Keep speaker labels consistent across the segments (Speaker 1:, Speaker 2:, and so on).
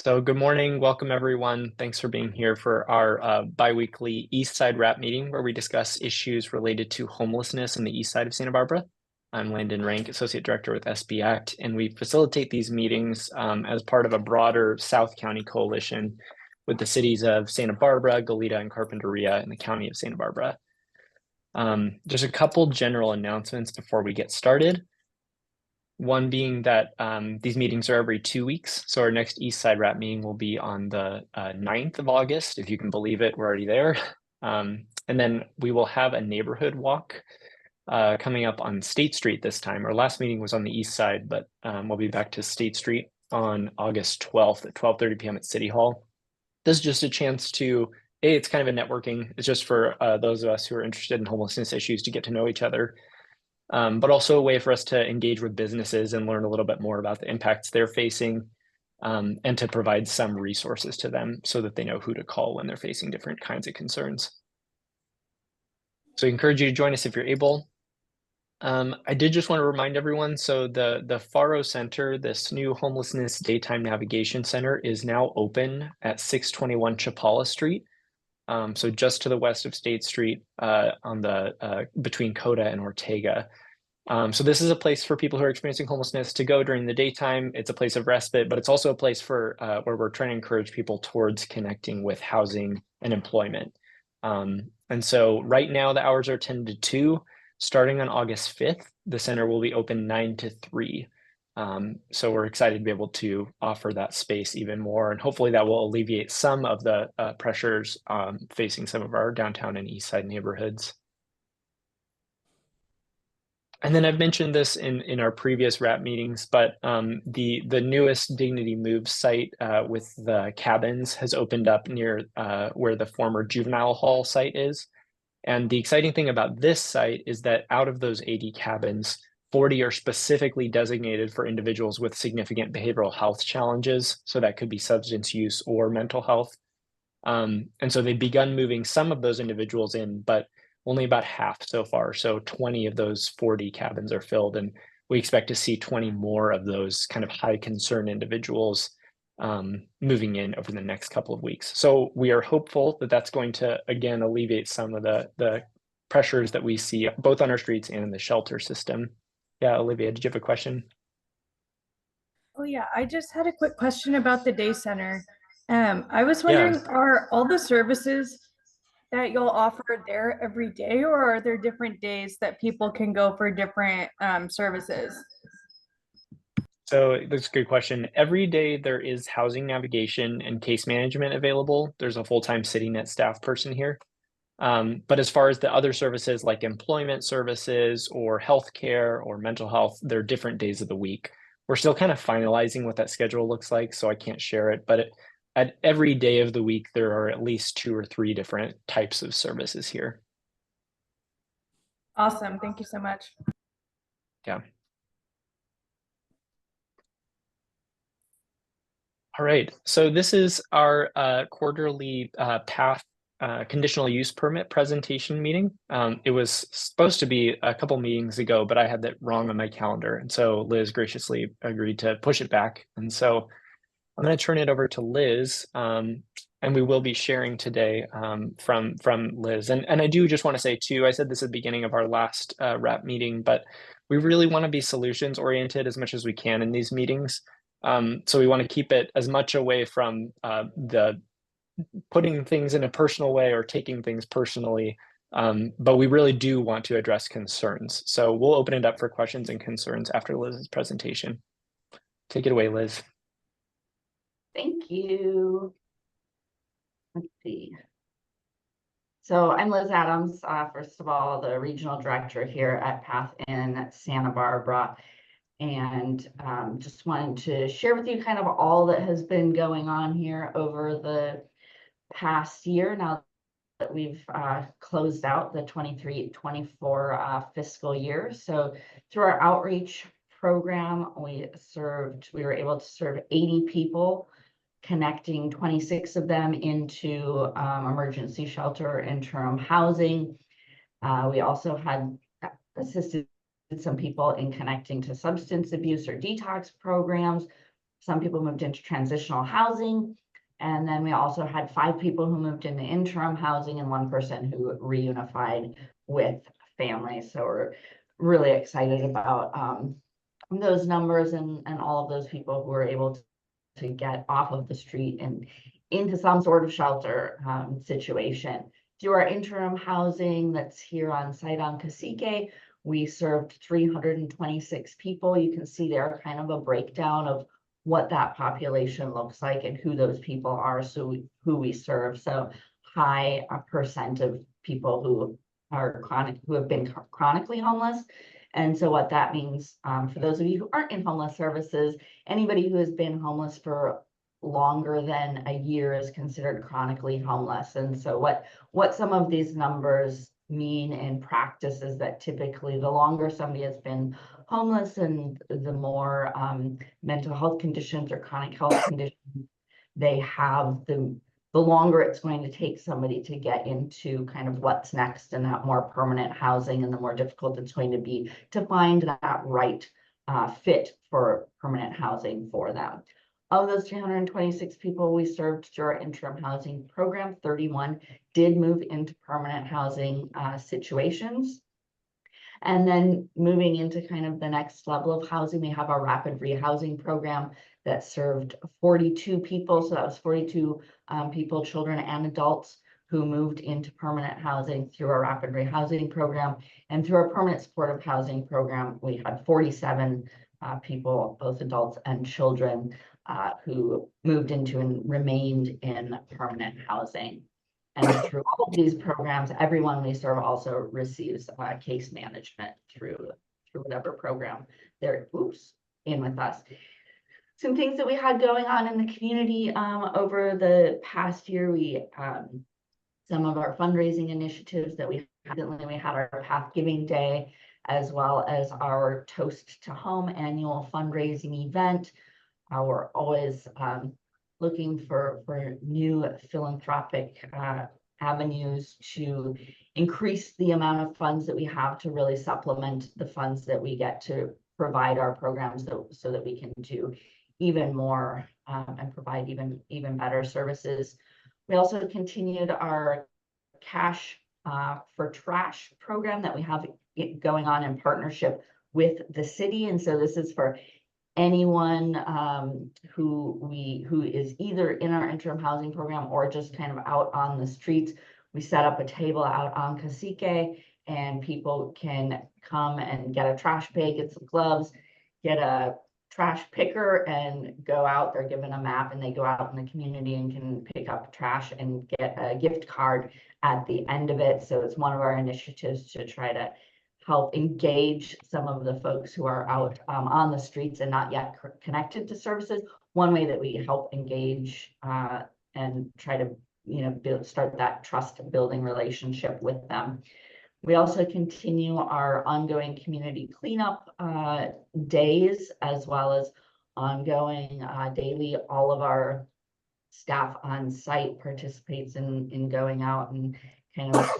Speaker 1: So good morning. Welcome, everyone. Thanks for being here for our biweekly Eastside Wrap meeting where we discuss issues related to homelessness in the east side of Santa Barbara. I'm Landon Rank, Associate Director with SB Act, and we facilitate these meetings as part of a broader South County coalition with the cities of Santa Barbara, Goleta, and Carpinteria in the county of Santa Barbara. Just a couple general announcements before we get started. One being that these meetings are every 2 weeks. So our next Eastside Wrap meeting will be on the 9th of August. If you can believe it, we're already there. And then we will have a neighborhood walk coming up on State Street this time. Our last meeting was on the east side, but we'll be back to State Street on August 12th at 12:30 p.m. at City Hall. This is just a chance to, it's kind of a networking. It's just for those of us who are interested in homelessness issues to get to know each other. But also a way for us to engage with businesses and learn a little bit more about the impacts they're facing, and to provide some resources to them so that they know who to call when they're facing different kinds of concerns. So I encourage you to join us if you're able. I did just want to remind everyone, so the Faro Center, this new homelessness daytime navigation center, is now open at 621 Chapala Street. So just to the west of State Street, on the between Coda and Ortega. So this is a place for people who are experiencing homelessness to go during the daytime. It's a place of respite, but it's also a place for where we're trying to encourage people towards connecting with housing and employment. And so right now the hours are 10 to 2. Starting on August 5th, the center will be open 9 to 3. So we're excited to be able to offer that space even more, and hopefully that will alleviate some of the pressures facing some of our downtown and east side neighborhoods. And then I've mentioned this in our previous wrap meetings, but the newest Dignity Move site with the cabins has opened up near where the former juvenile hall site is. And the exciting thing about this site is that out of those 80 cabins, 40 are specifically designated for individuals with significant behavioral health challenges. So that could be substance use or mental health. And so they've begun moving some of those individuals in, but only about half so far. So 20 of those 40 cabins are filled, and we expect to see 20 more of those kind of high concern individuals moving in over the next couple of weeks. So we are hopeful that that's going to, again, alleviate some of the pressures that we see both on our streets and in the shelter system. Yeah, Olivia, did you have a question?
Speaker 2: Oh yeah, I just had a quick question about the day center. I was
Speaker 1: Yeah.
Speaker 2: wondering, are all the services that you'll offer there every day, or are there different days that people can go for different services?
Speaker 1: So that's a good question. Every day there is housing navigation and case management available. There's a full-time City Net staff person here. But as far as the other services like employment services or healthcare or mental health, they're different days of the week. We're still kind of finalizing what that schedule looks like, so I can't share it. But at every day of the week, there are at least 2 or 3 different types of services here.
Speaker 2: Awesome. Thank you so much.
Speaker 1: Yeah. All right. So this is our quarterly PATH conditional use permit presentation meeting. It was supposed to be a couple meetings ago, but I had that wrong on my calendar. And so Liz graciously agreed to push it back. And so I'm going to turn it over to Liz. And we will be sharing today from Liz. And I do just want to say too, I said this at the beginning of our last wrap meeting, but we really want to be solutions oriented as much as we can in these meetings. So we want to keep it as much away from the putting things in a personal way or taking things personally. But we really do want to address concerns. So we'll open it up for questions and concerns after Liz's presentation. Take it away, Liz.
Speaker 3: Thank you. Let's see. So I'm Liz Adams, first of all, the regional director here at PATH in Santa Barbara. And just wanted to share with you kind of all that has been going on here over the past year now that we've closed out the 23-24 fiscal year. So through our outreach program, we were able to serve 80 people, connecting 26 of them into emergency shelter interim housing. We also had assisted some people in connecting to substance abuse or detox programs. some people moved into transitional housing. And then we also had 5 people who moved into interim housing and 1 person who reunified with families. So we're really excited about those numbers and all of those people who were able to get off of the street and into some sort of shelter situation. Through our interim housing that's here on site on Cacique, we served 326 people. You can see there kind of a breakdown of what that population looks like and who those people are, so who we serve. So high percent of people who are who have been chronically homeless. And so what that means, for those of you who aren't in homeless services, anybody who has been homeless for longer than a year is considered chronically homeless. And so what some of these numbers mean in practice is that typically the longer somebody has been homeless and the more mental health conditions or chronic health conditions they have, the longer it's going to take somebody to get into kind of what's next in that more permanent housing, and the more difficult it's going to be to find that right fit for permanent housing for them. Of those 326 people we served through our interim housing program, 31 did move into permanent housing situations. And then moving into kind of the next level of housing, we have our rapid rehousing program that served 42 people. So that was 42 people, children and adults, who moved into permanent housing through our rapid rehousing program. And through our permanent supportive housing program, we had 47 people, both adults and children, who moved into and remained in permanent housing. And through all of these programs, everyone we serve also receives case management through whatever program they're in with us. Some things that we had going on in the community over the past year, we some of our fundraising initiatives that we had our Path Giving Day, as well as our Toast to Home annual fundraising event. We're always looking for new philanthropic avenues to increase the amount of funds that we have to really supplement the funds that we get to provide our programs, so that we can do even more and provide even better services. We also continued our Cash for Trash program that we have going on in partnership with the city. And so this is for anyone who is either in our interim housing program or just kind of out on the streets. We set up a table out on Cacique, and people can come and get a trash bag, get some gloves, get a trash picker, and go out. They're given a map and they go out in the community and can pick up trash and get a gift card at the end of it. So it's one of our initiatives to try to help engage some of the folks who are out on the streets and not yet connected to services. One way that we help engage and try to start that trust building relationship with them. We also continue our ongoing community cleanup days, as well as ongoing daily. All of our staff on site participates in going out and kind of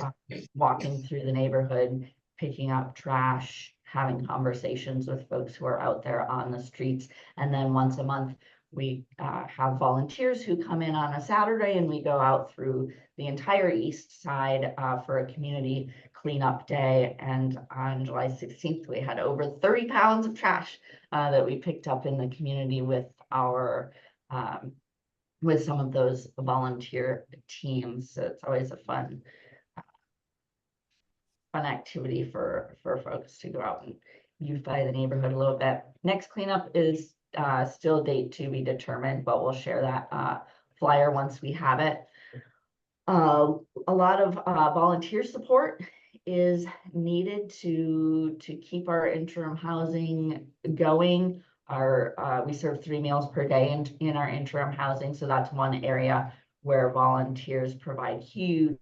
Speaker 3: walking through the neighborhood, picking up trash, having conversations with folks who are out there on the streets. And then once a month, we have volunteers who come in on a Saturday, and we go out through the entire East Side for a community cleanup day. And on July 16th, we had over 30 pounds of trash that we picked up in the community with our with some of those volunteer teams. So it's always a fun activity for folks to go out and beautify the neighborhood a little bit. Next cleanup is still date to be determined, but we'll share that flyer once we have it. A lot of volunteer support is needed to keep our interim housing going. We serve 3 meals per day in our interim housing, so that's one area where volunteers provide huge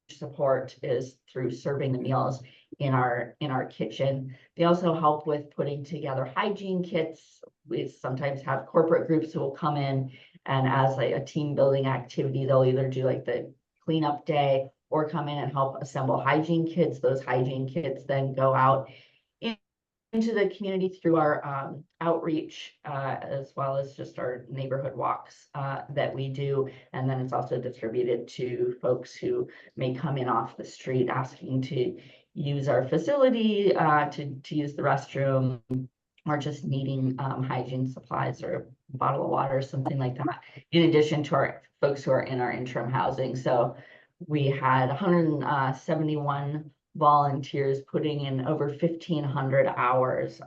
Speaker 3: support, is through serving the meals in our kitchen. They also help with putting together hygiene kits. We sometimes have corporate groups who will come in, and as like a team building activity, they'll either do like the cleanup day or come in and help assemble hygiene kits. Those hygiene kits then go out into the community through our outreach, as well as just our neighborhood walks that we do. And then it's also distributed to folks who may come in off the street asking to use our facility, to use the restroom, or just needing hygiene supplies or a bottle of water, something like that, in addition to our folks who are in our interim housing. So we had 171 volunteers putting in over 1,500 hours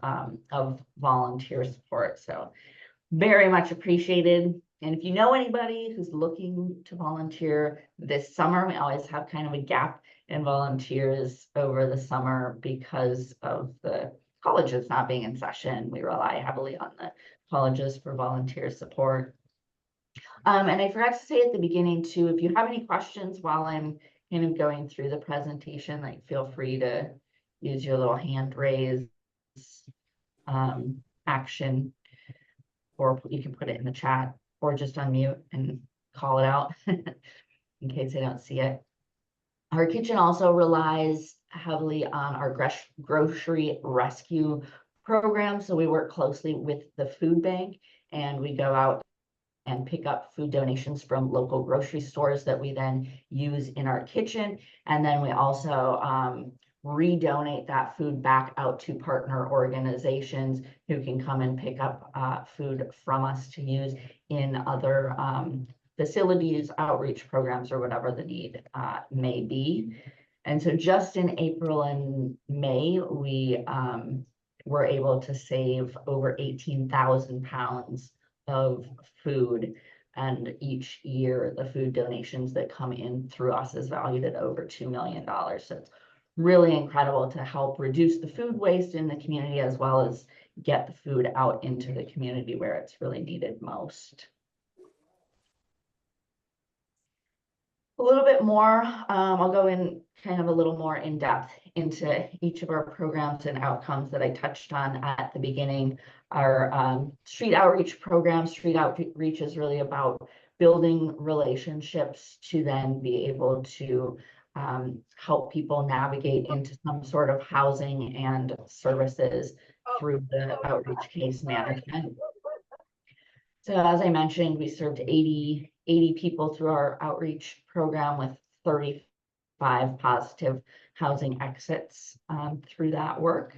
Speaker 3: of volunteer support. So very much appreciated. And if you know anybody who's looking to volunteer this summer, we always have kind of a gap in volunteers over the summer because of the colleges not being in session. We rely heavily on the colleges for volunteer support. And I forgot to say at the beginning too, if you have any questions while I'm kind of going through the presentation, like feel free to use your little hand raise action, or you can put it in the chat or just unmute and call it out in case I don't see it. Our kitchen also relies heavily on our grocery rescue program. So we work closely with the food bank, and we go out and pick up food donations from local grocery stores that we then use in our kitchen. And then we also redonate that food back out to partner organizations who can come and pick up food from us to use in other facilities, outreach programs, or whatever the need may be. And so just in April and May, we were able to save over 18,000 pounds of food, and each year the food donations that come in through us is valued at over $2 million. So it's really incredible to help reduce the food waste in the community, as well as get the food out into the community where it's really needed most. A little bit more, I'll go in kind of a little more in depth into each of our programs and outcomes that I touched on at the beginning. Our street outreach program, street outreach is really about building relationships to then be able to help people navigate into some sort of housing and services through the outreach case management. So as I mentioned, we served 80 people through our outreach program, with 35 positive housing exits through that work.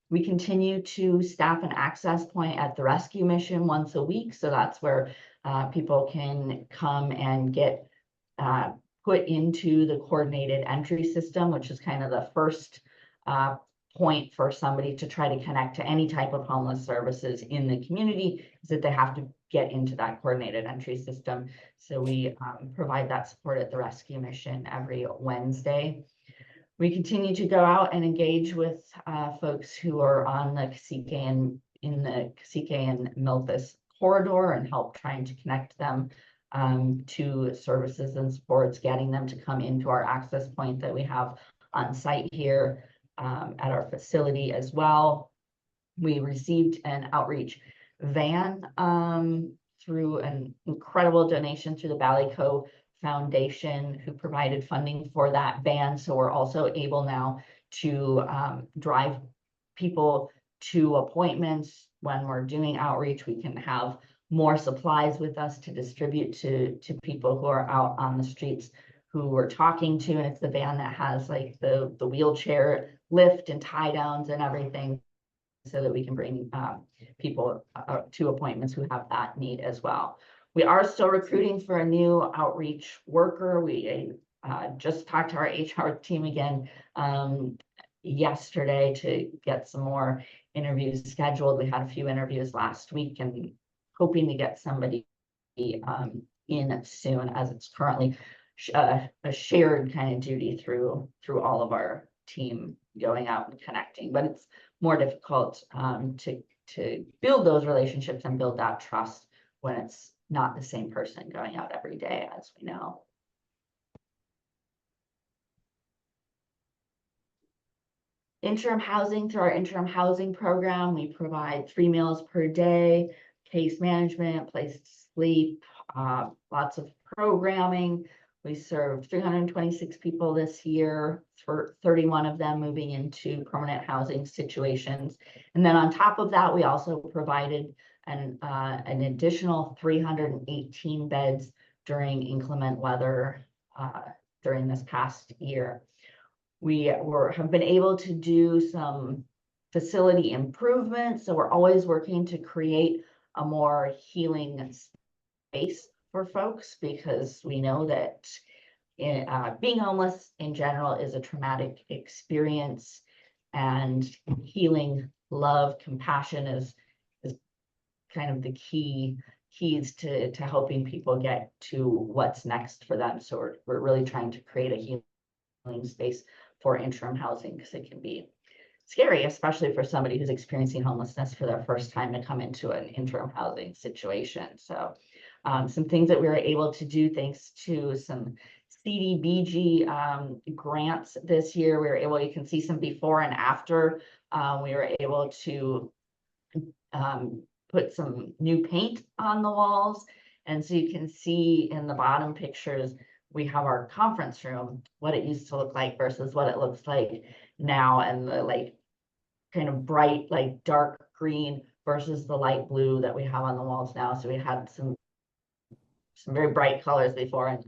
Speaker 3: We continue to staff an access point at the rescue mission once a week. So that's where people can come and get put into the coordinated entry system, which is kind of the first point for somebody to try to connect to any type of homeless services in the community, is that they have to get into that coordinated entry system. So we provide that support at the rescue mission every Wednesday. We continue to go out and engage with folks who are on the Cacique and in the Cacique and Milpas corridor, and help trying to connect them to services and supports, getting them to come into our access point that we have on site here at our facility as well. We received an outreach van through an incredible donation through the Ballyco Foundation, who provided funding for that van. So we're also able now to drive people to appointments. When we're doing outreach, we can have more supplies with us to distribute to people who are out on the streets who we're talking to. And it's the van that has like the wheelchair lift and tie downs and everything, so that we can bring people to appointments who have that need as well. We are still recruiting for a new outreach worker. We just talked to our HR team again yesterday to get some more interviews scheduled. We had a few interviews last week, and hoping to get somebody in soon, as it's currently a shared kind of duty through all of our team going out and connecting. But it's more difficult to build those relationships and build that trust when it's not the same person going out every day, as we know. Interim housing, through our interim housing program, we provide 3 meals per day, case management, place to sleep, lots of programming. We served 326 people this year, for 31 of them moving into permanent housing situations. And then on top of that, we also provided an additional 318 beds during inclement weather during this past year. We have been able to do some facility improvements, so we're always working to create a more healing space for folks, because we know that being homeless in general is a traumatic experience, and healing, love, compassion is kind of the keys to helping people get to what's next for them. So we're really trying to create a healing space for interim housing, because it can be scary, especially for somebody who's experiencing homelessness for their first time to come into an interim housing situation. So some things that we were able to do thanks to some CDBG grants this year. We were able, you can see some before and after. We were able to put some new paint on the walls. And so you can see in the bottom pictures, we have our conference room, what it used to look like versus what it looks like now, and the like kind of bright, like dark green versus the light blue that we have on the walls now. So we had some very bright colors before, and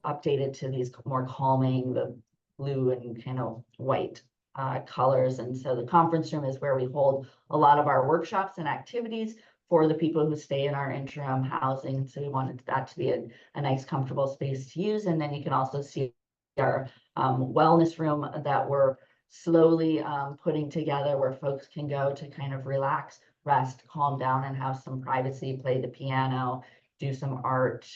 Speaker 3: updated to these more calming, the blue and kind of white colors. And so the conference room is where we hold a lot of our workshops and activities for the people who stay in our interim housing. So we wanted that to be a nice, comfortable space to use. And then you can also see our wellness room that we're slowly putting together, where folks can go to kind of relax, rest, calm down, and have some privacy, play the piano, do some art,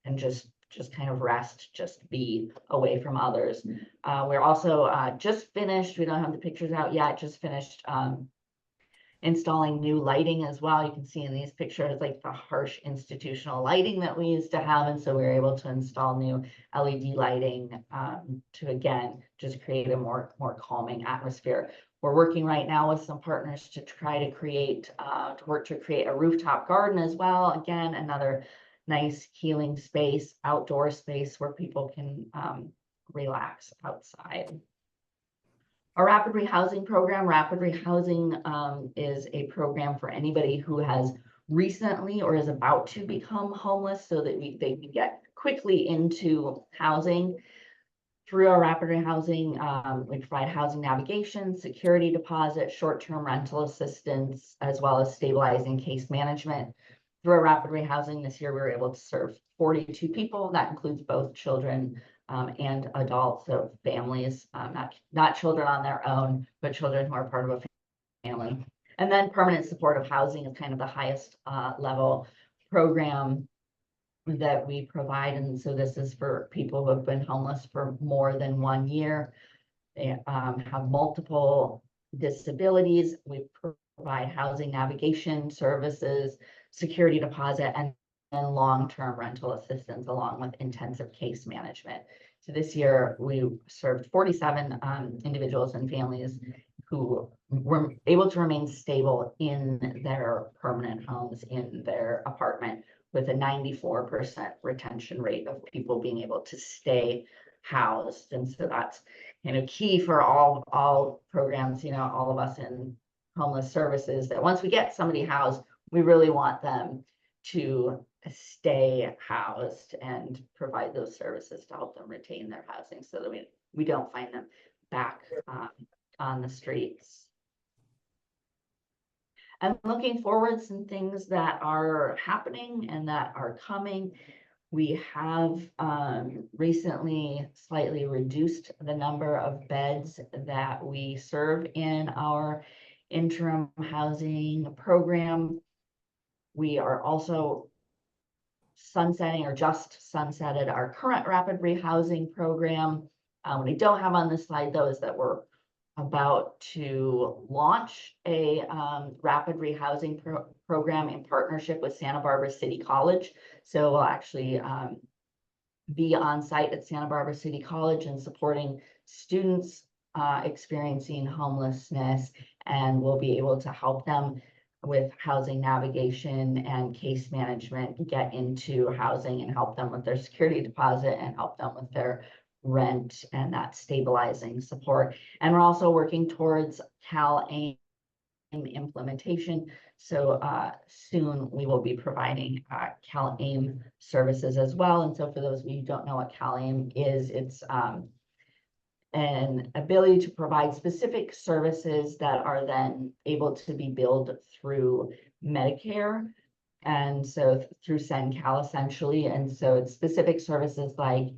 Speaker 3: and just kind of rest, just be away from others. We're also just finished, we don't have the pictures out yet, just finished installing new lighting as well. You can see in these pictures like the harsh institutional lighting that we used to have, and so we were able to install new LED lighting to again just create a more calming atmosphere. We're working right now with some partners to try to create a rooftop garden as well. Again, another nice healing space, outdoor space where people can relax outside. Our rapid rehousing program, rapid rehousing is a program for anybody who has recently or is about to become homeless, so that they can get quickly into housing. Through our rapid rehousing, we provide housing navigation, security deposit, short-term rental assistance, as well as stabilizing case management. Through our rapid rehousing this year, we were able to serve 42 people. That includes both children and adults, so families, not children on their own, but children who are part of a family. And then permanent supportive housing is kind of the highest level program that we provide. And so this is for people who have been homeless for more than 1 year. They have multiple disabilities. We provide housing navigation services, security deposit, and long-term rental assistance, along with intensive case management. So this year we served 47 individuals and families who were able to remain stable in their permanent homes, in their apartment, with a 94% retention rate of people being able to stay housed. And so that's key for all programs, all of us in homeless services, that once we get somebody housed, we really want them to stay housed and provide those services to help them retain their housing, so that we don't find them back on the streets. And looking forward, some things that are happening and that are coming. We have recently slightly reduced the number of beds that we serve in our interim housing program. We are also sunsetting, or just sunsetted, our current rapid rehousing program. What we don't have on this slide, though, is that we're about to launch a rapid rehousing program in partnership with Santa Barbara City College. So we'll actually be on site at Santa Barbara City College and supporting students experiencing homelessness, and we'll be able to help them with housing navigation and case management get into housing and help them with their security deposit and help them with their rent and that stabilizing support. And we're also working towards CalAIM implementation. So soon we will be providing CalAIM services as well. And so for those of you who don't know what CalAIM is, it's an ability to provide specific services that are then able to be billed through Medicare. And so through SendCal essentially. And so it's specific services like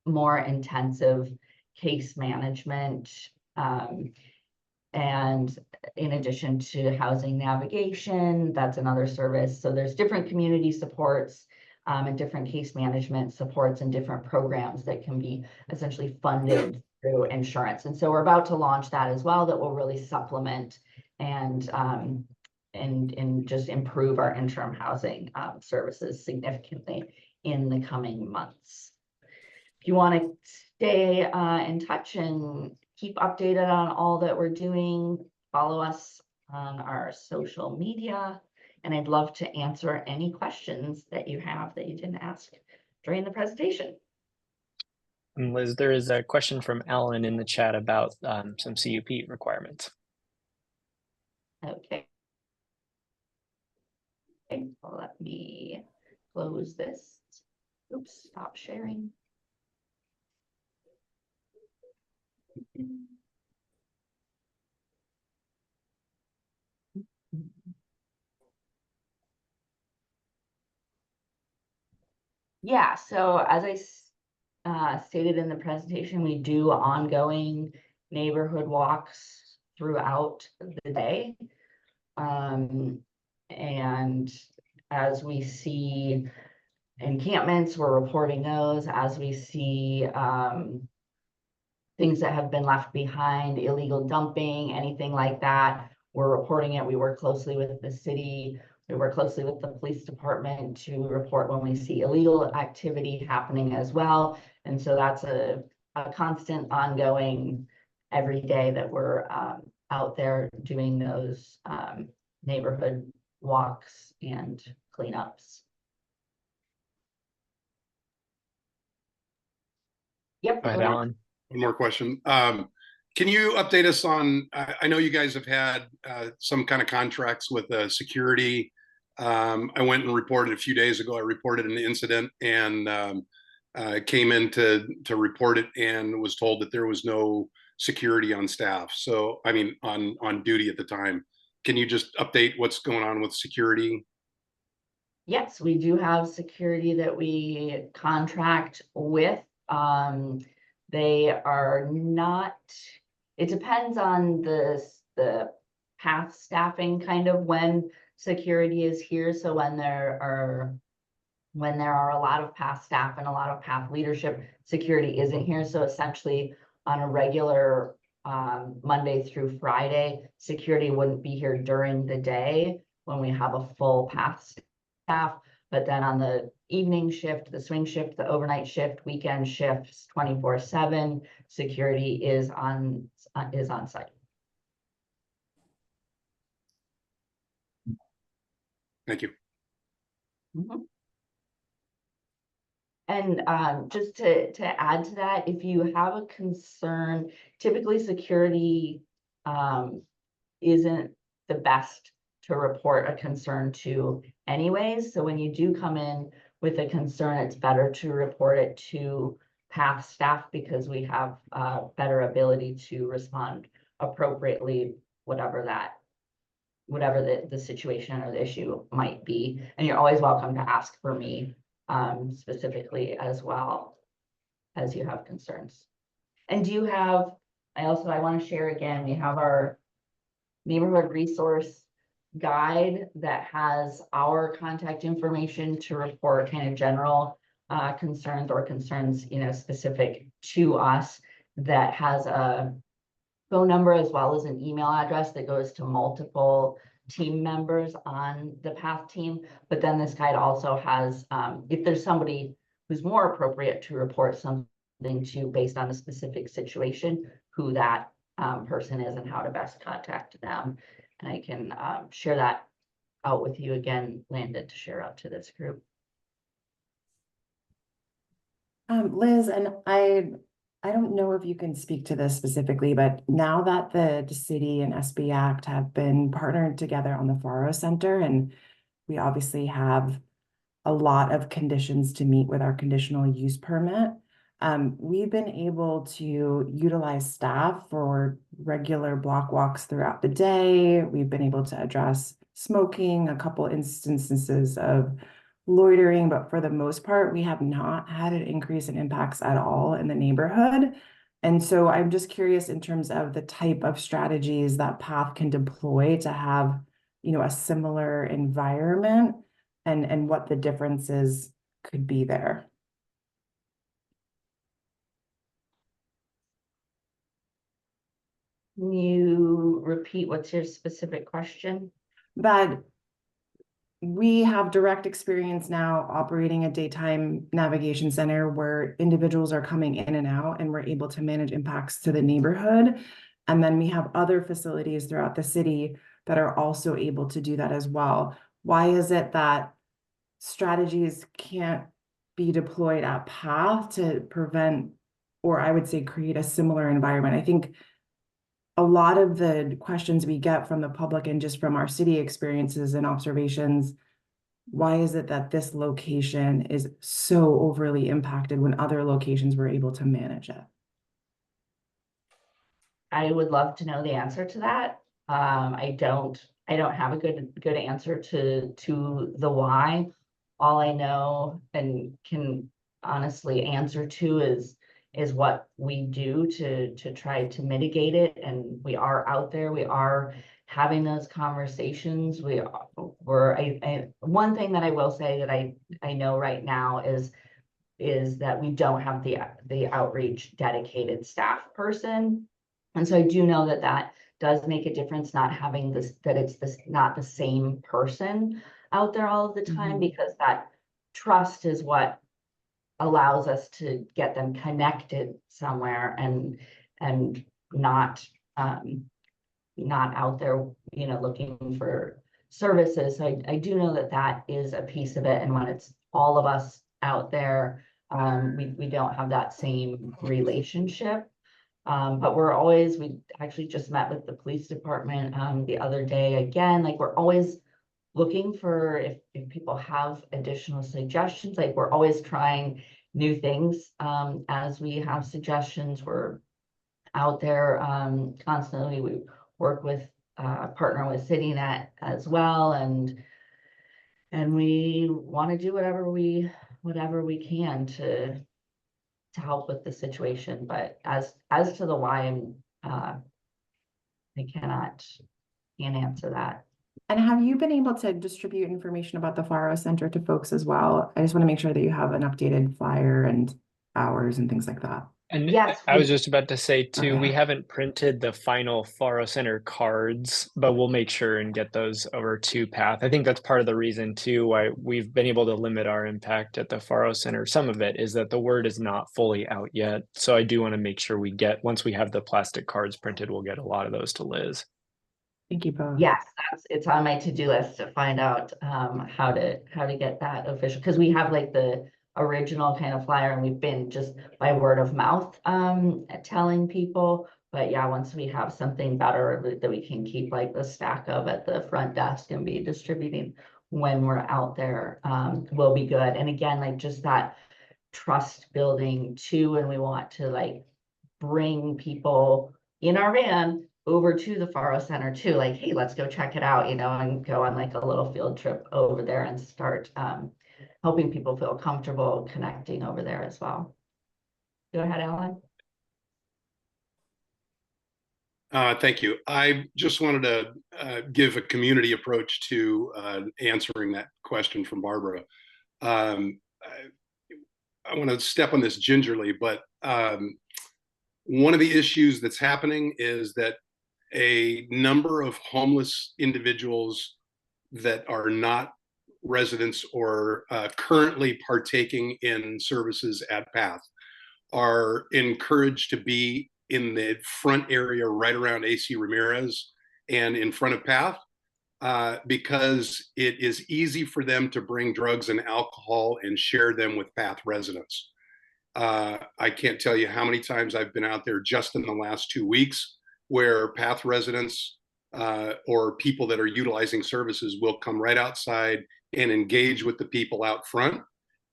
Speaker 3: more intensive case management, and in addition to housing navigation, that's another service. So there's different community supports and different case management supports and different programs that can be essentially funded through insurance. And so we're about to launch that as well, that will really supplement and just improve our interim housing services significantly in the coming months. If you want to stay in touch and keep updated on all that we're doing, follow us on our social media. And I'd love to answer any questions that you have that you didn't ask during the presentation.
Speaker 1: And Liz, there is a question from Alan in the chat about some CUP requirements.
Speaker 3: Okay. Let me close this. Oops, stop sharing. Yeah, so as I stated in the presentation, we do ongoing neighborhood walks throughout the day. And as we see encampments, we're reporting those. As we see things that have been left behind, illegal dumping, anything like that, we're reporting it. We work closely with the city. We work closely with the police department to report when we see illegal activity happening as well. And so that's a constant ongoing every day that we're out there doing those neighborhood walks and cleanups. Yep.
Speaker 1: Go ahead, Alan.
Speaker 4: One more question. Can you update us on, I know you guys have had some kind of contracts with security. I went and reported a few days ago. I reported an incident and came in to report it and was told that there was no security on staff. So, I mean, on duty at the time. Can you just update what's going on with security?
Speaker 3: Yes, we do have security that we contract with. They are not, it depends on the path staffing kind of when security is here. So when there are a lot of path staff and a lot of path leadership, security isn't here. So essentially on a regular Monday through Friday, security wouldn't be here during the day when we have a full path staff. But then on the evening shift, the swing shift, the overnight shift, weekend shifts, 24/7, security is on site.
Speaker 4: Thank you.
Speaker 3: Mm-hmm. And just to add to that, if you have a concern, typically security isn't the best to report a concern to anyways. So when you do come in with a concern, it's better to report it to path staff because we have better ability to respond appropriately, whatever the situation or the issue might be. And you're always welcome to ask for me specifically as well as you have concerns. And do you have, I want to share again, we have our neighborhood resource guide that has our contact information to report kind of general concerns or concerns, specific to us, that has a phone number as well as an email address that goes to multiple team members on the PATH team. But then this guide also has, if there's somebody who's more appropriate to report something to based on a specific situation, who that person is and how to best contact them. And I can share that out with you again, Landon, to share out to this group.
Speaker 5: Liz, and I don't know if you can speak to this specifically, but now that the city and SB Act have been partnered together on the Faro Center, and we obviously have a lot of conditions to meet with our conditional use permit, we've been able to utilize staff for regular block walks throughout the day. We've been able to address smoking, a couple instances of loitering, but for the most part, we have not had an increase in impacts at all in the neighborhood. And so I'm just curious in terms of the type of strategies that PATH can deploy to have, a similar environment and what the differences could be there.
Speaker 3: Can you repeat what's your specific question?
Speaker 5: That we have direct experience now operating a daytime navigation center where individuals are coming in and out, and we're able to manage impacts to the neighborhood. And then we have other facilities throughout the city that are also able to do that as well. Why is it that strategies can't be deployed at PATH to prevent, or I would say create a similar environment? I think a lot of the questions we get from the public and just from our city experiences and observations, why is it that this location is so overly impacted when other locations were able to manage it?
Speaker 3: I would love to know the answer to that. I don't have a good answer to the why. All I know and can honestly answer to is what we do to try to mitigate it. And we are out there, we are having those conversations. One thing that I will say that I know right now is that we don't have the outreach dedicated staff person. And so I do know that that does make a difference, not having not the same person out there all of the time, because that trust is what allows us to get them connected somewhere and not out there, looking for services. So I do know that that is a piece of it. And when it's all of us out there, we don't have that same relationship. But we actually just met with the police department the other day again. Like, we're always looking for if people have additional suggestions. Like, we're always trying new things as we have suggestions. We're out there constantly. We work with partner with CityNet as well, and we want to do whatever we can to help with the situation. But as to the why, I can't answer that.
Speaker 5: And have you been able to distribute information about the Faro Center to folks as well? I just want to make sure that you have an updated flyer and hours and things like that.
Speaker 1: And
Speaker 3: Yes,
Speaker 1: I was just about to say too, we
Speaker 5: Okay.
Speaker 1: haven't printed the final Faro Center cards, but we'll make sure and get those over to PATH. I think that's part of the reason too why we've been able to limit our impact at the Faro Center. Some of it is that the word is not fully out yet. So I do want to make sure once we have the plastic cards printed, we'll get a lot of those to Liz.
Speaker 5: Thank you both.
Speaker 3: yes, it's on my to-do list to find out how to get that official, because we have like the original kind of flyer, and we've been just by word of mouth telling people. But yeah, once we have something better that we can keep like the stack of at the front desk and be distributing when we're out there, will be good. And again, like, just that trust building too, and we want to like bring people in our van over to the Faro Center too, like, hey, let's go check it out, and go on like a little field trip over there and start helping people feel comfortable connecting over there as well. Go ahead, Alan.
Speaker 4: Thank you. I just wanted to give a community approach to answering that question from Barbara. I want to step on this gingerly, but one of the issues that's happening is that a number of homeless individuals that are not residents or currently partaking in services at PATH are encouraged to be in the front area right around AC Ramirez and in front of PATH, because it is easy for them to bring drugs and alcohol and share them with PATH residents. I can't tell you how many times I've been out there just in the last 2 weeks where PATH residents or people that are utilizing services will come right outside and engage with the people out front.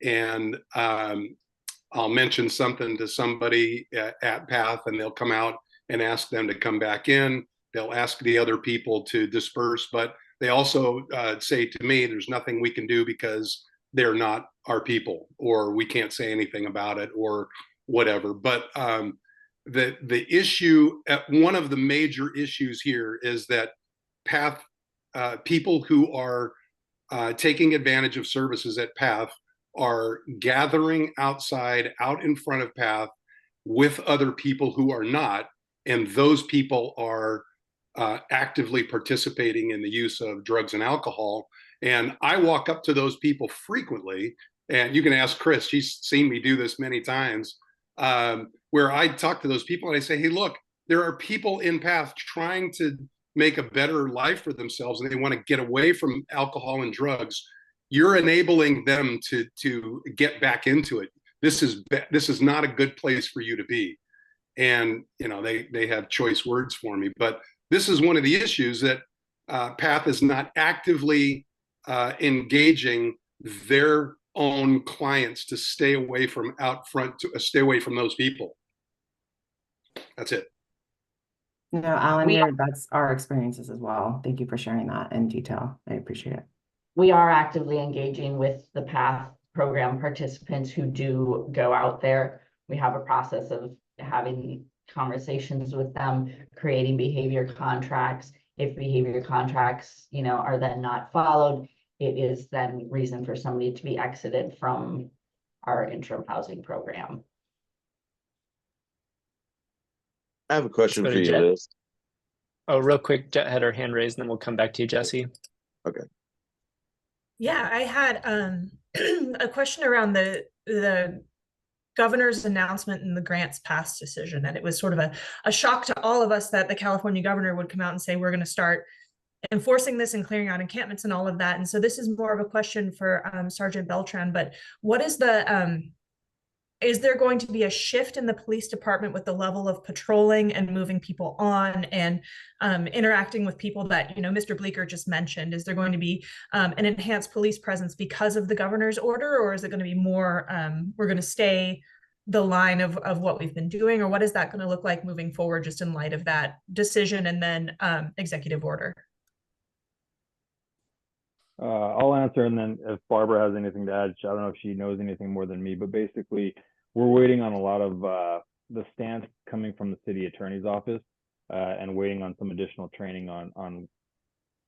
Speaker 4: And I'll mention something to somebody at PATH, and they'll come out and ask them to come back in. They'll ask the other people to disperse, but they also say to me, there's nothing we can do because they're not our people, or we can't say anything about it, or whatever. But the issue, one of the major issues here is that PATH people who are taking advantage of services at PATH are gathering outside, out in front of PATH with other people who are not, and those people are actively participating in the use of drugs and alcohol. And I walk up to those people frequently, and you can ask Chris, she's seen me do this many times, where I talk to those people and I say, hey, look, there are people in PATH trying to make a better life for themselves, and they want to get away from alcohol and drugs. You're enabling them to get back into it. This is not a good place for you to be. And they have choice words for me, but this is one of the issues that PATH is not actively engaging their own clients to stay away from out front, to stay away from those people. That's it.
Speaker 5: No, Alan, that's our experiences as well. Thank you for sharing that in detail. I appreciate it.
Speaker 3: We are actively engaging with the PATH program participants who do go out there. We have a process of having conversations with them, creating behavior contracts. If behavior contracts, are then not followed, it is then reason for somebody to be exited from our interim housing program.
Speaker 6: I have a question
Speaker 1: Let's
Speaker 6: for
Speaker 1: go to
Speaker 6: you,
Speaker 1: Jet.
Speaker 6: Liz.
Speaker 1: Oh, real quick, Jet had her hand raised, and then we'll come back to you, Jesse.
Speaker 6: Okay.
Speaker 7: Yeah, I had a question around the governor's announcement and the grants pass decision. And it was sort of a shock to all of us that the California governor would come out and say, we're going to start enforcing this and clearing out encampments and all of that. And so this is more of a question for Sergeant Beltran, but what is is there going to be a shift in the police department with the level of patrolling and moving people on and interacting with people that, Mr. Bleeker just mentioned? Is there going to be an enhanced police presence because of the governor's order, or is it going to be more, we're going to stay the line of what we've been doing, or what is that going to look like moving forward just in light of that decision and then executive order?
Speaker 8: I'll answer, and then if Barbara has anything to add, I don't know if she knows anything more than me, but basically we're waiting on a lot of the stance coming from the city attorney's office and waiting on some additional training on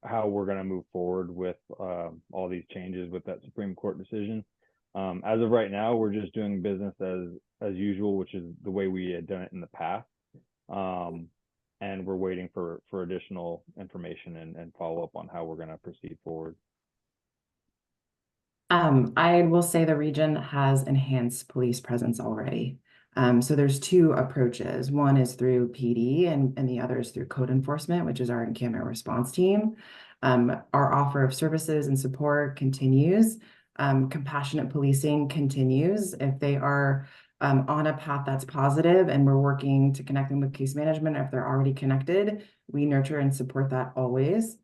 Speaker 8: how we're going to move forward with all these changes with that Supreme Court decision. As of right now, we're just doing business as usual, which is the way we had done it in the past. And we're waiting for additional information and follow up on how we're going to proceed forward.
Speaker 5: I will say the region has enhanced police presence already. So there's two approaches. One is through PD and the other is through code enforcement, which is our encampment response team. Our offer of services and support continues. Compassionate policing continues. If they are on a path that's positive and we're working to connect them with case management, if they're already connected, we nurture and support that always.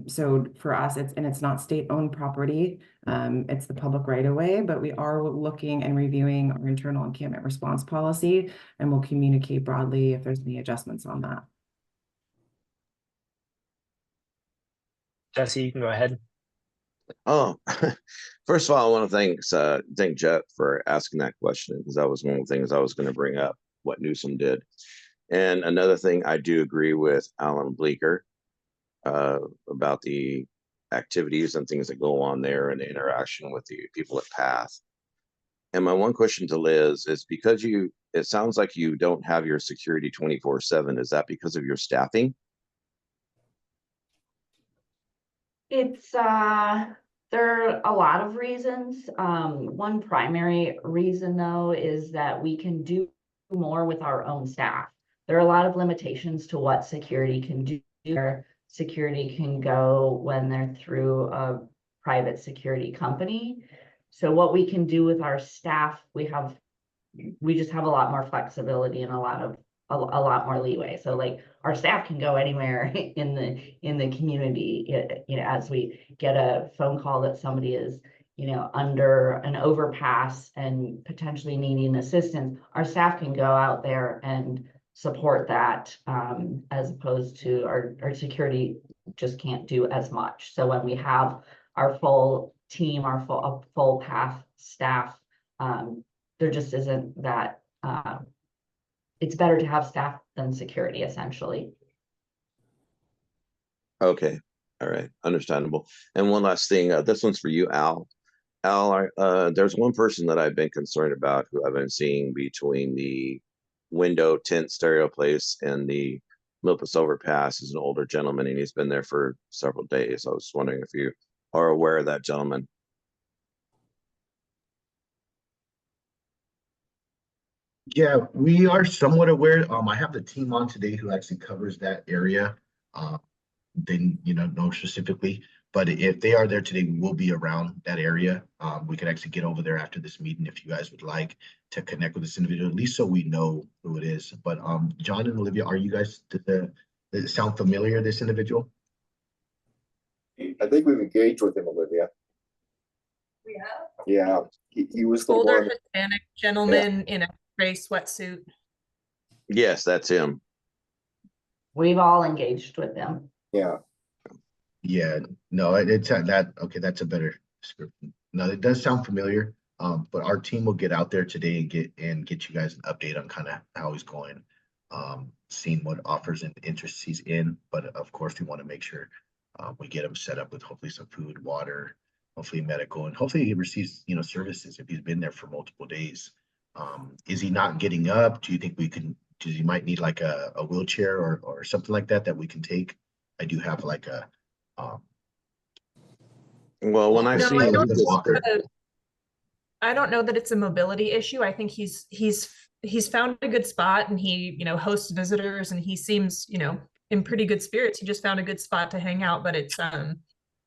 Speaker 5: So for us, it's not state-owned property. It's the public right-of-way, but we are looking and reviewing our internal encampment response policy, and we'll communicate broadly if there's any adjustments on that.
Speaker 1: Jesse, you can go ahead.
Speaker 6: Oh, first of all, I want to thank Jet for asking that question, because that was one of the things I was going to bring up, what Newsom did. And another thing, I do agree with Alan Bleeker about the activities and things that go on there and the interaction with the people at PATH. And my one question to Liz is, because it sounds like you don't have your security 24/7, is that because of your staffing?
Speaker 3: It's there are a lot of reasons. One primary reason, though, is that we can do more with our own staff. There are a lot of limitations to what security can do where security can go when they're through a private security company. So what we can do with our staff, we just have a lot more flexibility and a lot more leeway. So like our staff can go anywhere in the community, as we get a phone call that somebody is, under an overpass and potentially needing assistance, our staff can go out there and support that, as opposed to our security just can't do as much. So when we have our full team, our full path staff, there just isn't that, it's better to have staff than security, essentially.
Speaker 6: Okay, all right, understandable. And one last thing, this one's for you, Al. Al, there's one person that I've been concerned about who I've been seeing between the window tent stereo place and the Milpas overpass is an older gentleman, and he's been there for several days. I was wondering if you are aware of that gentleman.
Speaker 9: Yeah, we are somewhat aware. I have the team on today who actually covers that area. They, know specifically, but if they are there today, we will be around that area. We could actually get over there after this meeting if you guys would like to connect with this individual, at least so we know who it is. But John and Olivia, are you guys, does it sound familiar, this individual?
Speaker 10: I think we've engaged with him, Olivia.
Speaker 2: We have.
Speaker 10: Yeah, he was the
Speaker 7: Older
Speaker 10: one.
Speaker 7: Hispanic gentleman in a gray sweatsuit.
Speaker 6: Yes, that's him.
Speaker 3: We've all engaged with them.
Speaker 10: Yeah,
Speaker 9: Yeah, no, it's that. Okay, that's a better description. No, it does sound familiar. But our team will get out there today and get you guys an update on kind of how he's going, seeing what offers and interests he's in. But of course, we want to make sure we get him set up with hopefully some food, water, hopefully medical, and hopefully he receives services if he's been there for multiple days. Is he not getting up? Do you think he might need like a wheelchair or something like that we can take? I do have like a
Speaker 6: Well, when I
Speaker 7: No,
Speaker 6: see
Speaker 7: I
Speaker 6: him,
Speaker 7: don't
Speaker 6: he just-
Speaker 9: walker.
Speaker 7: I don't know that it's a mobility issue. I think he's found a good spot, and he, hosts visitors, and he seems, in pretty good spirits. He just found a good spot to hang out, but it's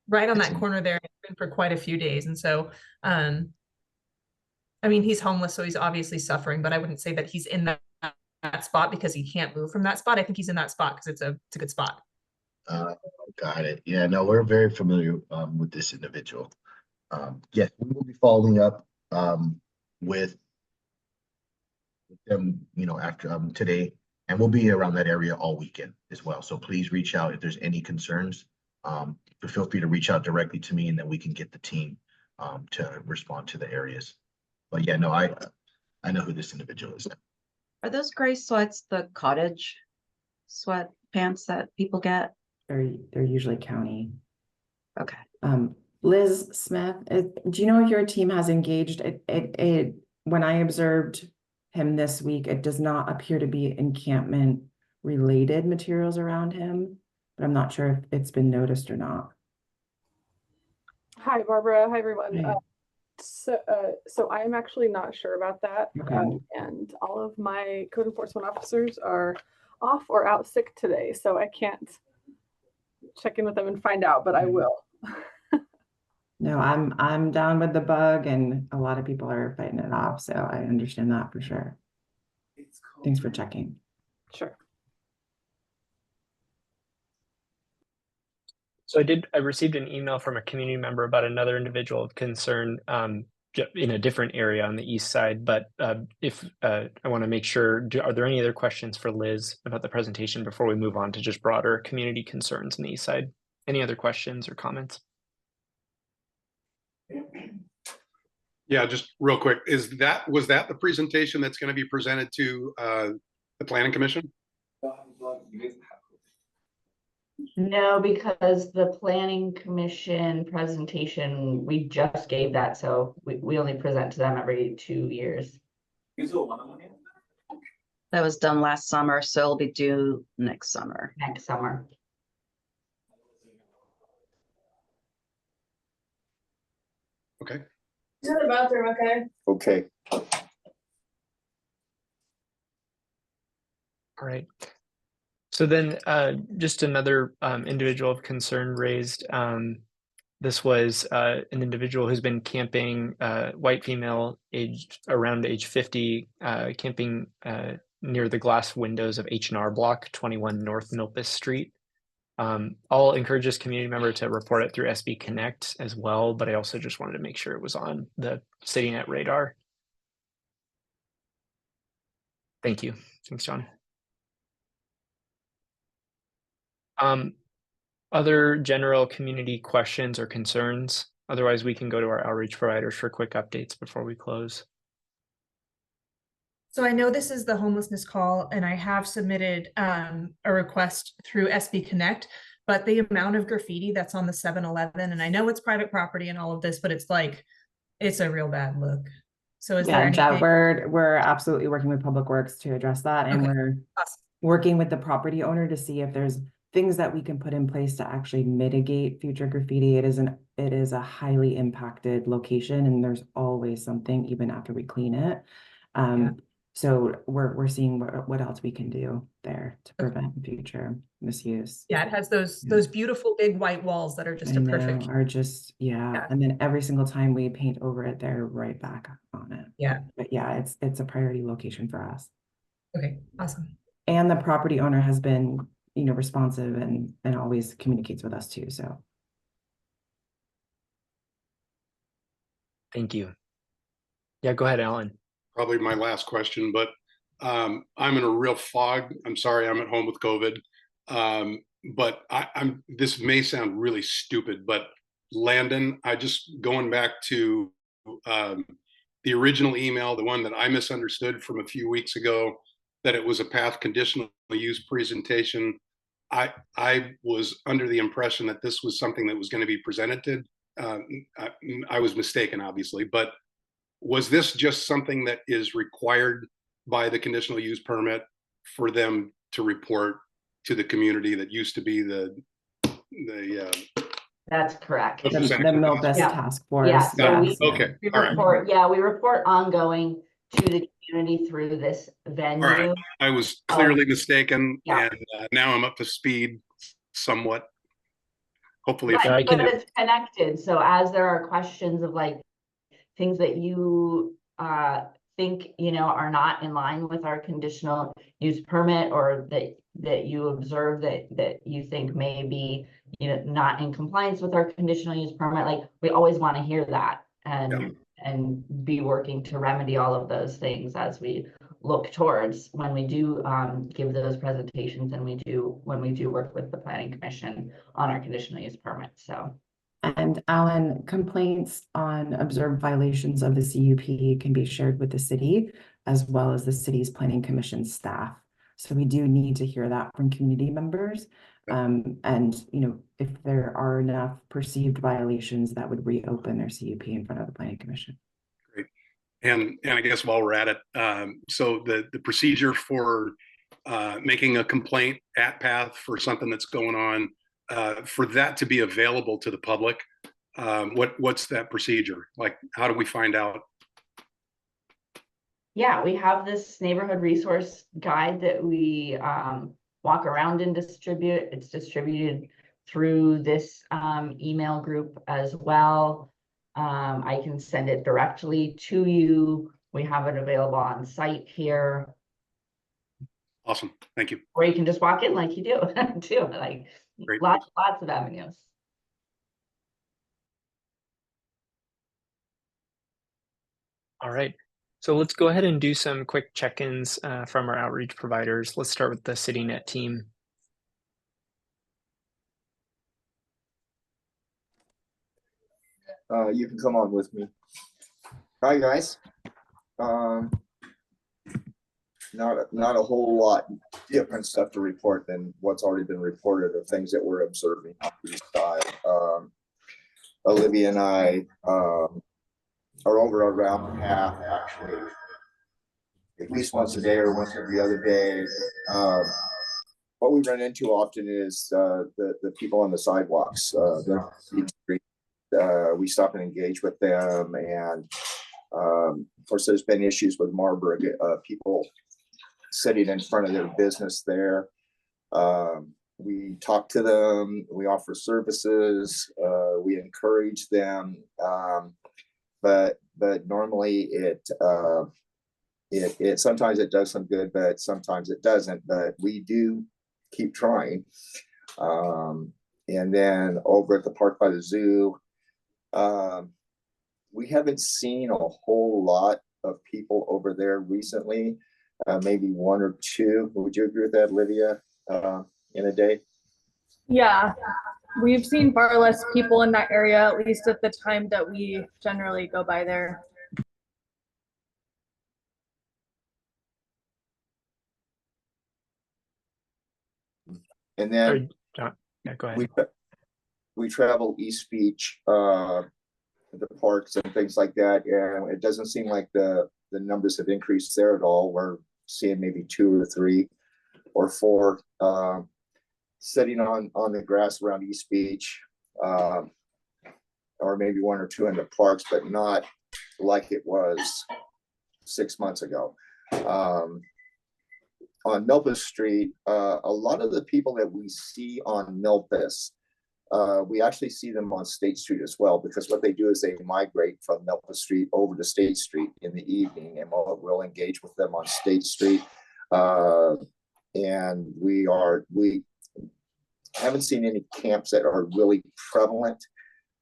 Speaker 7: right on that corner there. It's been for quite a few days. And so I mean, he's homeless, so he's obviously suffering, but I wouldn't say that he's in that spot because he can't move from that spot. I think he's in that spot because it's a good spot.
Speaker 9: Got it. Yeah, no, we're very familiar with this individual. Yes, we will be following up with them, after today, and we'll be around that area all weekend as well. So please reach out if there's any concerns. But feel free to reach out directly to me, and then we can get the team to respond to the areas. But yeah, no, I know who this individual is.
Speaker 11: Are those gray sweats the cottage sweat pants that people get?
Speaker 5: They're usually county.
Speaker 11: Okay.
Speaker 5: Liz Smith, do you know if your team has engaged? When I observed him this week, it does not appear to be encampment related materials around him, but I'm not sure if it's been noticed or not.
Speaker 12: Hi, Barbara. Hi, everyone.
Speaker 5: Hi.
Speaker 12: So I'm actually not sure about that.
Speaker 5: Okay.
Speaker 12: And all of my code enforcement officers are off or out sick today, so I can't check in with them and find out, but I will.
Speaker 5: No, I'm down with the bug, and a lot of people are fighting it off, so I understand that for sure. Thanks for checking.
Speaker 12: Sure.
Speaker 1: So I received an email from a community member about another individual of concern in a different area on the east side. But if I want to make sure, are there any other questions for Liz about the presentation before we move on to just broader community concerns on the east side? Any other questions or comments?
Speaker 4: Yeah, just real quick, was that the presentation that's going to be presented to the Planning Commission?
Speaker 3: No, because the Planning Commission presentation, we just gave that, so we only present to them every 2 years.
Speaker 11: That was done last summer, so it'll be due next summer.
Speaker 3: Next summer.
Speaker 4: Okay.
Speaker 2: Is the bathroom okay?
Speaker 10: okay.
Speaker 1: All right. So then just another individual of concern raised. This was an individual who's been camping, white female, aged around age 50, camping near the glass windows of H&R Block 21 North Milpas Street. I'll encourage this community member to report it through SB Connect as well, but I also just wanted to make sure it was on the CityNet radar. Thank you. Thanks, John. Other general community questions or concerns? Otherwise, we can go to our outreach providers for quick updates before we close.
Speaker 7: So I know this is the homelessness call, and I have submitted a request through SB Connect, but the amount of graffiti that's on the 7-Eleven, and I know it's private property and all of this, but it's like, it's a real bad look. So is there
Speaker 5: Yeah, Jet,
Speaker 7: anything?
Speaker 5: we're absolutely working with Public Works to address that, and
Speaker 7: Okay,
Speaker 5: we're
Speaker 7: awesome.
Speaker 5: working with the property owner to see if there's things that we can put in place to actually mitigate future graffiti. It is a highly impacted location, and there's always something even after we clean it. So we're seeing what else we can do there to prevent future misuse.
Speaker 7: Yeah, it has those beautiful big white walls that are just
Speaker 5: I
Speaker 7: a
Speaker 5: know,
Speaker 7: perfect.
Speaker 5: are just, yeah. And then every single time we paint over it, they're right back on it.
Speaker 7: Yeah.
Speaker 5: But yeah, it's a priority location for us.
Speaker 7: Okay, awesome.
Speaker 5: And the property owner has been, responsive and always communicates with us too, so.
Speaker 1: Thank you. Yeah, go ahead, Alan.
Speaker 4: Probably my last question, but I'm in a real fog. I'm sorry, I'm at home with COVID. But this may sound really stupid, but Landon, I just going back to the original email, the one that I misunderstood from a few weeks ago, that it was a path conditional use presentation. I was under the impression that this was something that was going to be presented. I was mistaken, obviously, but was this just something that is required by the conditional use permit for them to report to the community that used to be the
Speaker 3: That's correct.
Speaker 5: The Milpas task force.
Speaker 3: Yeah, so we report,
Speaker 4: right.
Speaker 3: we report ongoing to the community through this venue.
Speaker 4: All right. I was clearly mistaken,
Speaker 3: yeah.
Speaker 4: and now I'm up to speed somewhat. Hopefully,
Speaker 3: right, but it's connected. So as there are questions of like things that you think are not in line with our conditional use permit, or that you observe that you think may be not in compliance with our conditional use permit, like we always want to hear that and be working to remedy all of those things as we look towards when we do give those presentations, and when we do work with the planning commission on our conditional use permit. So.
Speaker 5: And Alan, complaints on observed violations of the CUP can be shared with the city as well as the city's planning commission staff. So we do need to hear that from community members. And if there are enough perceived violations, that would reopen their CUP in front of the planning commission.
Speaker 4: Great. And I guess while we're at it, so the procedure for making a complaint at path for something that's going on, for that to be available to the public, what's that procedure? Like, how do we find out?
Speaker 3: Yeah, we have this neighborhood resource guide that we walk around and distribute. It's distributed through this email group as well. I can send it directly to you. We have it available on site here.
Speaker 4: Awesome, thank you.
Speaker 3: Or you can just walk in like you do too. Like
Speaker 4: great.
Speaker 3: Lots of avenues.
Speaker 1: All right. So let's go ahead and do some quick check-ins from our outreach providers. Let's start with the CityNet team.
Speaker 10: You can come on with me. Hi guys. Not a whole lot different stuff to report than what's already been reported of things that we're observing on the east side. Olivia and I are over around path actually at least once a day or once every other day. What we run into often is the people on the sidewalks. We stop and engage with them, and of course there's been issues with Marburg, people sitting in front of their business there. We talk to them, we offer services, we encourage them. But normally it sometimes it does some good, but sometimes it doesn't. But we do keep trying. And then over at the park by the zoo, we haven't seen a whole lot of people over there recently. Maybe one or two. Would you agree with that, Lydia? In a day?
Speaker 2: Yeah, we've seen far less people in that area, at least at the time that we generally go by there.
Speaker 10: And then
Speaker 1: yeah, go ahead.
Speaker 10: We travel East Beach, the parks and things like that, and it doesn't seem like the numbers have increased there at all. We're seeing maybe 2 or 3 or 4 sitting on the grass around East Beach, or maybe 1 or 2 in the parks, but not like it was 6 months ago. On Milpas Street, a lot of the people that we see on Milpas, we actually see them on State Street as well, because what they do is they migrate from Milpas Street over to State Street in the evening, and we'll engage with them on State Street. And we haven't seen any camps that are really prevalent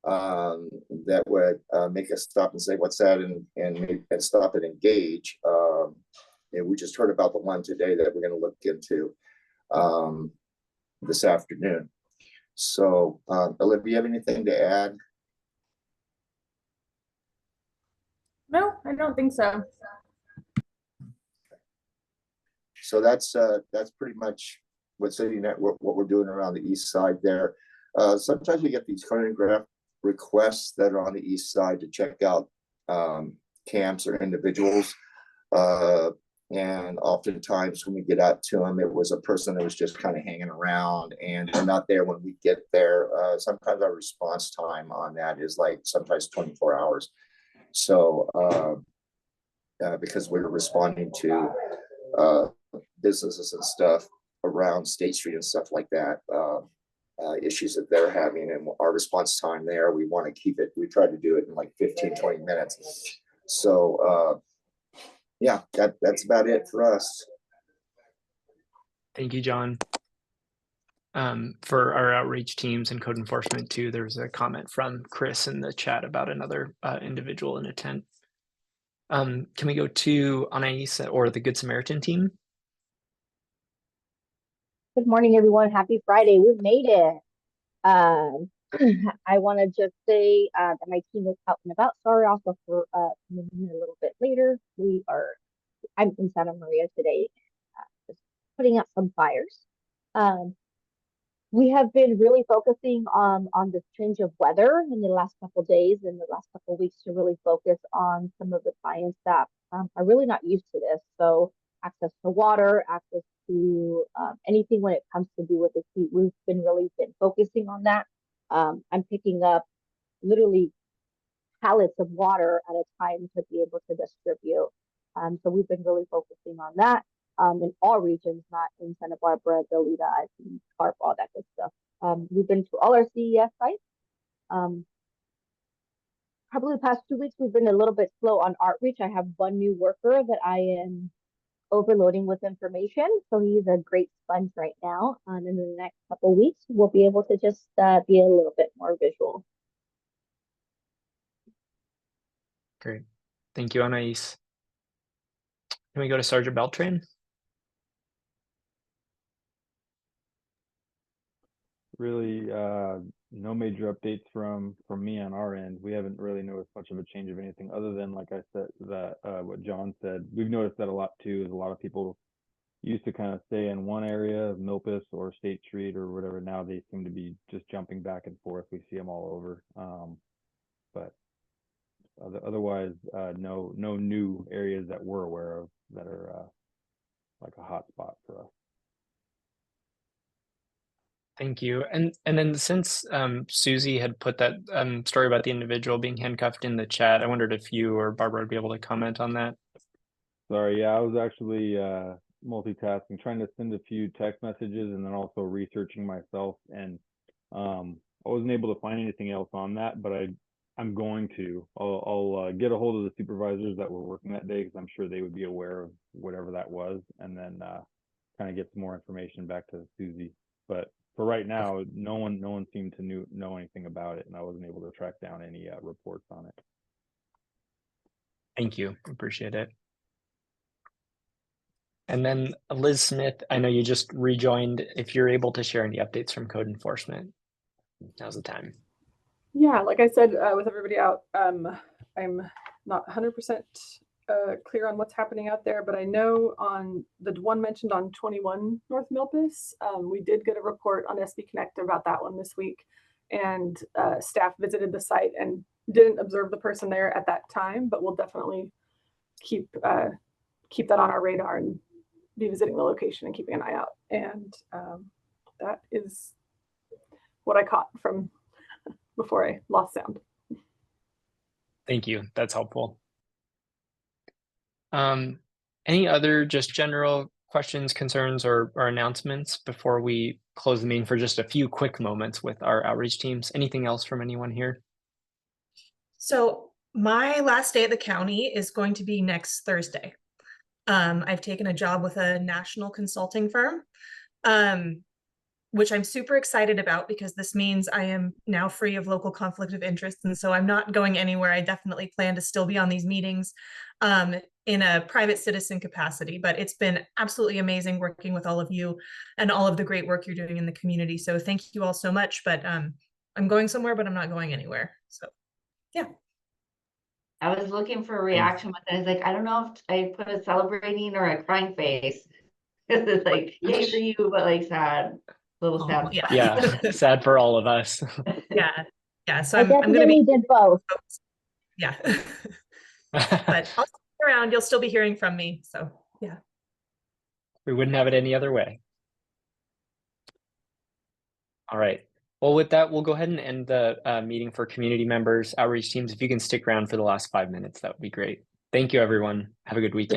Speaker 10: that would make us stop and say, what's that? And stop and engage. And we just heard about the one today that we're going to look into this afternoon. So, Olivia, do you have anything to add?
Speaker 2: No, I don't think so.
Speaker 10: So that's pretty much what's sitting at what we're doing around the east side there. Sometimes we get these chronograph requests that are on the east side to check out camps or individuals. And oftentimes when we get out to them, it was a person that was just kind of hanging around and they're not there when we get there. Sometimes our response time on that is like sometimes 24 hours. So because we're responding to businesses and stuff around State Street and stuff like that, issues that they're having, and our response time there, we want to keep it, we try to do it in like 15-20 minutes. So yeah, that's about it for us.
Speaker 1: Thank you, John. For our outreach teams and code enforcement too, there's a comment from Chris in the chat about another individual in a tent. Can we go to Anais or the Good Samaritan team?
Speaker 13: Good morning, everyone. Happy Friday. We've made it. I want to just say that my team is out and about. Sorry also for coming in a little bit later. I'm in Santa Maria today, just putting out some fires. We have been really focusing on this change of weather in the last couple of days and the last couple of weeks to really focus on some of the clients that are really not used to this. So access to water, access to anything when it comes to do with the heat. We've been focusing on that. I'm picking up literally pallets of water at a time to be able to distribute. So we've been really focusing on that in all regions, not in Santa Barbara, Goleta, Scarp, all that good stuff. We've been to all our CES sites. Probably the past 2 weeks, we've been a little bit slow on outreach. I have one new worker that I am overloading with information. So he's a great sponge right now. And in the next couple of weeks, we'll be able to just be a little bit more visual.
Speaker 1: Great. Thank you, Anais. Can we go to Sergeant Beltran?
Speaker 8: Really, no major updates from me on our end. We haven't really noticed much of a change of anything other than, like I said, that what John said. We've noticed that a lot too. Is a lot of people used to kind of stay in one area of Milpas or State Street or whatever. Now they seem to be just jumping back and forth. We see them all over. But otherwise, no new areas that we're aware of that are like a hot spot for us.
Speaker 1: Thank you. And then since Susie had put that story about the individual being handcuffed in the chat, I wondered if you or Barbara would be able to comment on that.
Speaker 8: Sorry, yeah, I was actually multitasking, trying to send a few text messages and then also researching myself. And I wasn't able to find anything else on that, but I'm going to. I'll get a hold of the supervisors that were working that day because I'm sure they would be aware of whatever that was, and then kind of get some more information back to Susie. But for right now, no one seemed to know anything about it, and I wasn't able to track down any reports on it.
Speaker 1: Thank you. Appreciate it. And then Liz Smith, I know you just rejoined. If you're able to share any updates from code enforcement, now's the time.
Speaker 12: Yeah, like I said, with everybody out, I'm not 100% clear on what's happening out there, but I know on the one mentioned on 21 North Milpas, we did get a report on SB Connect about that one this week, and staff visited the site and didn't observe the person there at that time, but we'll definitely keep that on our radar and be visiting the location and keeping an eye out. And that is what I caught from before I lost sound.
Speaker 1: Thank you. That's helpful. Any other just general questions, concerns, or announcements before we close the meeting for just a few quick moments with our outreach teams? Anything else from anyone here?
Speaker 7: So my last day at the county is going to be next Thursday. I've taken a job with a national consulting firm, which I'm super excited about because this means I am now free of local conflict of interest. And so I'm not going anywhere. I definitely plan to still be on these meetings in a private citizen capacity, but it's been absolutely amazing working with all of you and all of the great work you're doing in the community. So thank you all so much, but I'm going somewhere, but I'm not going anywhere. So yeah.
Speaker 3: I was looking for a reaction, but I was like, I don't know if I put a celebrating or a crying face. It's like, yay for you, but like sad. A little sad.
Speaker 7: Yeah.
Speaker 1: Yeah, sad for all of us.
Speaker 7: Yeah. So
Speaker 13: I
Speaker 7: I'm going to
Speaker 13: definitely
Speaker 7: be.
Speaker 13: did both.
Speaker 7: Yeah. But I'll stick around. You'll still be hearing from me. So yeah.
Speaker 1: We wouldn't have it any other way. All right. Well, with that, we'll go ahead and end the meeting for community members, outreach teams. If you can stick around for the last 5 minutes, that would be great. Thank you, everyone. Have a good weekend.